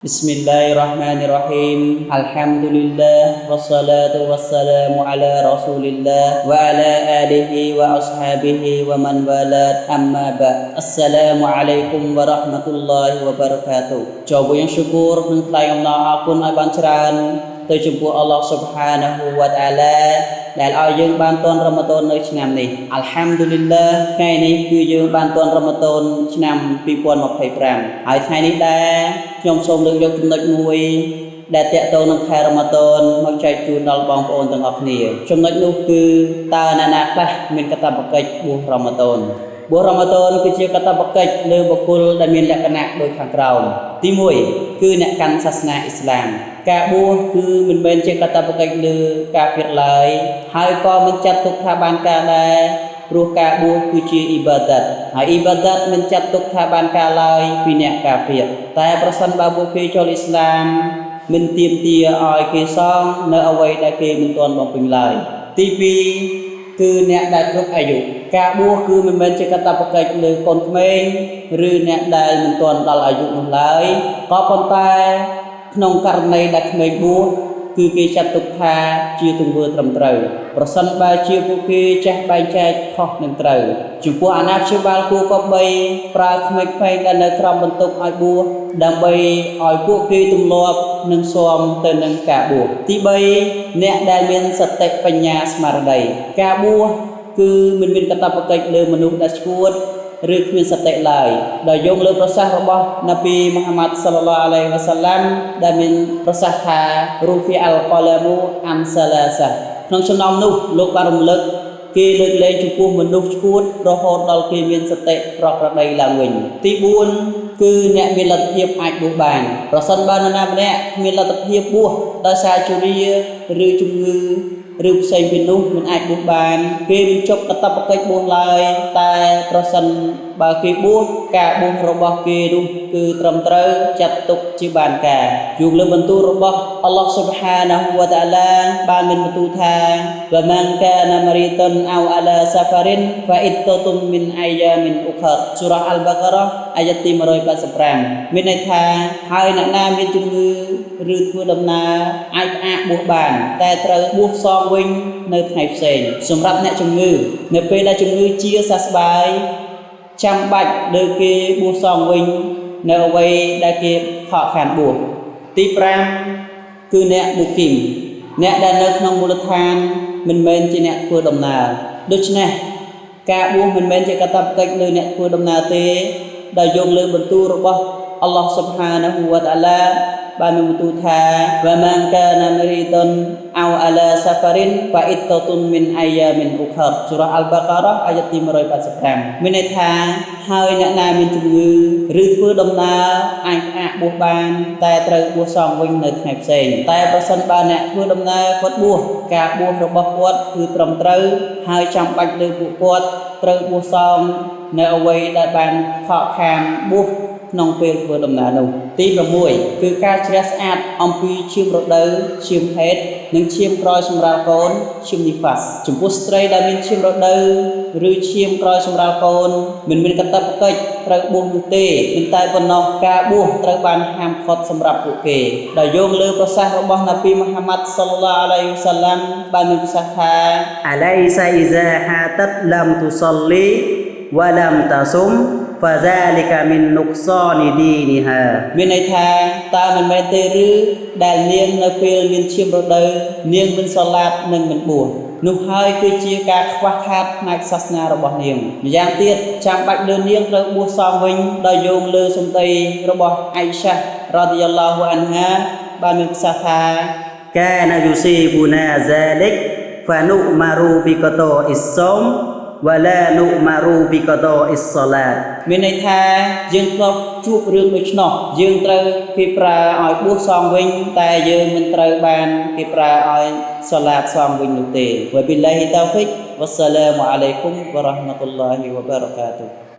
Bismillahirrahmanirrahim. Alhamdulillah wassalatu wassalamu ala Rasulillah wa ala alihi wa ashabihi wa man walat amma ba'd. Assalamualaikum warahmatullahi wabarakatuh. Coba yang syukur dan selain Allah akun ai banច្រើនទៅចំពោះ Allah Subhanahu wa Ta'ala ដែលឲ្យយើងបានទាន់រ៉ាម៉ាឌននៅឆ្នាំនេះ Alhamdulillah ថ្ងៃនេះគឺយើងបានទាន់រ៉ាម៉ាឌនឆ្នាំ2025ហើយថ្ងៃនេះដែរខ្ញុំសូមលើកយកចំណុចមួយដែលតាក់ទងនឹងខែរ៉ាម៉ាឌនមកចែកជូនដល់បងប្អូនទាំងអស់គ្នាចំណុចនោះគឺតើអ្នកណាខ្លះមានកាតព្វកិច្ចបួសរ៉ាម៉ាឌនបួសរ៉ាម៉ាឌនគឺជាកាតព្វកិច្ចលើបុគ្គលដែលមានលក្ខណៈដូចខាងក្រោមទី1គឺអ្នកកាន់សាសនាអ៊ីស្លាមការបួសគឺមិនមែនជាកាតព្វកិច្ចលើការពិតឡើយហើយក៏មិនចាត់ទុកថាបានការដែរព្រោះការបួសគឺជាអ៊ីបាដាតហើយអ៊ីបាដាតមិនចាត់ទុកថាបានការឡើយពីអ្នកកាហ្វៀរតែប្រសិនបើពួកគេចូលអ៊ីស្លាមមិនទាមទារឲ្យគេសងនៅអ្វីដែលគេមិនទាន់បំពេញឡើយទី2គឺអ្នកដែលគ្រប់អាយុការបួសគឺមិនមែនជាកាតព្វកិច្ចលើកូនក្មេងឬអ្នកដែលមិនទាន់ដល់អាយុនោះឡើយក៏ប៉ុន្តែក្នុងករណីដែលក្មេងបួសគឺគេចាត់ទុកថាជាទង្វើត្រឹមត្រូវប្រសិនបើជាពួកគេចេះបែងចែកខុសនឹងត្រូវចំពោះអាណាព្យាបាលគួរក៏បីប្រើក្មេងៗដែលនៅក្រោមបន្ទុកឲ្យបួសដើម្បីឲ្យពួកគេទម្លាប់នឹងស៊ាំទៅនឹងការបួសទី3អ្នកដែលមានសតិបញ្ញាស្មារតីការបួសគឺមិនមានកាតព្វកិច្ចលើមនុស្សដែលស្គួតឬគ្មានសតិឡើយដោយយកលើប្រសាសន៍របស់នប៊ីមូហាម៉ាត់សល្លឡោះអាឡៃហ៊ីវ៉ាសល្លាមដែលមានប្រសាសន៍ថារូហ្វីអលកឡាមូអាំសាឡាសាក្នុងចំណោមនោះលោកបានរំលឹកគេលើកលែងចំពោះមនុស្សស្គួតរហូតដល់គេមានសតិប្រក្រតីឡើងវិញទី4គឺអ្នកមានលទ្ធភាពអាចបួសបានប្រសិនបើនរណាម្នាក់មានលទ្ធភាពបួសដោយសារជរាឬជំងឺឬផ្សេងពីនោះមិនអាចបួសបានគេមិនចប់កាតព្វកិច្ចបួសឡើយតែប្រសិនបើគេបួសការបួសរបស់គេនោះគឺត្រឹមត្រូវចាត់ទុកជាបានការយោងលើបន្ទូលរបស់ Allah Subhanahu wa Ta'ala បានមានបន្ទូលថាវ៉ាម៉ានកាណាម៉ារីតុនអោអាឡាសាហ្វារិនហ្វាអ៊ីតតុមមីនអាយ៉ាមីនអ៊ុខរសូរ៉ាអល់បាការ៉ាអាយ៉ាទី185មានន័យថាហើយអ្នកណាមានជំងឺឬធ្វើដំណើរអាចផ្អាកបួសបានតែត្រូវបួសសងវិញនៅថ្ងៃផ្សេងសម្រាប់អ្នកជំងឺនៅពេលដែលជំងឺជាសះស្បើយចាំបាច់លើគេបួសសងវិញនៅអ្វីដែលគេខកខានបួសទី5គឺអ្នកមុគីមអ្នកដែលនៅក្នុងមូលដ្ឋានមិនមែនជាអ្នកធ្វើដំណើរដូច្នេះការបួសមិនមែនជាកាតព្វកិច្ចលើអ្នកធ្វើដំណើរទេដោយយកលើបន្ទូលរបស់ Allah Subhanahu wa Ta'ala បានមានបន្ទូលថាវ៉ាម៉ានកាណាម៉ារីតុនអោអាឡាសាហ្វារិនហ្វាអ៊ីតតុមមីនអាយ៉ាមីនអ៊ុខរសូរ៉ាអល់បាការ៉ាអាយ៉ាទី185មានន័យថាហើយអ្នកណាមានជំងឺឬធ្វើដំណើរអាចផ្អាកបួសបានតែត្រូវបួសសងវិញនៅថ្ងៃផ្សេងតែប្រសិនបើអ្នកធ្វើដំណើរគាត់បួសការបួសរបស់គាត់គឺត្រឹមត្រូវហើយចាំបាច់លើពួកគាត់ត្រូវបួសសងនៅអ្វីដែលបានខកខានបួសក្នុងពេលធ្វើដំណើរនោះទី6គឺការជ្រះស្អាតអំពីឈាមរដូវឈាមហេតុនិងឈាមក្រោយសម្រាលកូនឈាមនីហ្វាសចំពោះស្ត្រីដែលមានឈាមរដូវឬឈាមក្រោយសម្រាលកូនមិនមានកាតព្វកិច្ចត្រូវបួសនោះទេប៉ុន្តែប៉ុណ្ណោះការបួសត្រូវបានហាមឃាត់សម្រាប់ពួកគេដោយយកលើប្រសាសន៍របស់នប៊ីមូហាម៉ាត់សល្លឡោះអាឡៃហ៊ីវ៉ាសល្លាមបានមានប្រសាសន៍ថាអាឡៃសាអ៊ីហ្សាហាតាត់ឡាំទុសលីវ៉ាឡាំតាស៊ុមفذلك من نقصان دينها មានន័យថាតើមិនមែនទេឬដែលនាងនៅពេលមានឈាមរដូវនាងមិនសូឡាតនិងមិនបួសនោះហើយគឺជាការខ្វះខាតផ្នែកសាសនារបស់នាងម្យ៉ាងទៀតចាំបាច់លើនាងត្រូវបួសសងវិញដោយយោងលើសម្ដីរបស់អ៊ៃសារ៉ាឌីយ៉ាឡោហ៊ូអានហាបានមានប្រសាសន៍ថាកាណាយូស៊ីប៊ូណាហ្សាលិកហ្វានុម៉ារូប៊ីកតូអ៊ីស្សូមវ៉ាឡានុម៉ារូប៊ីកតូអ៊ីស្សាឡាតមានន័យថាយើងធ្លាប់ជួបរឿងដូច្នោះយើងត្រូវគេប្រើឲ្យបួសសងវិញតែយើងមិនត្រូវបានគេប្រើឲ្យសាឡាតសងវិញនោះទេវ៉ាប៊ីឡាហ៊ីតៅហ្វិកវ៉ាស្សាឡាមអាឡៃគុំវ៉ារ៉ាហ្មាតុលឡោះវ៉ាបារកាតុហ៍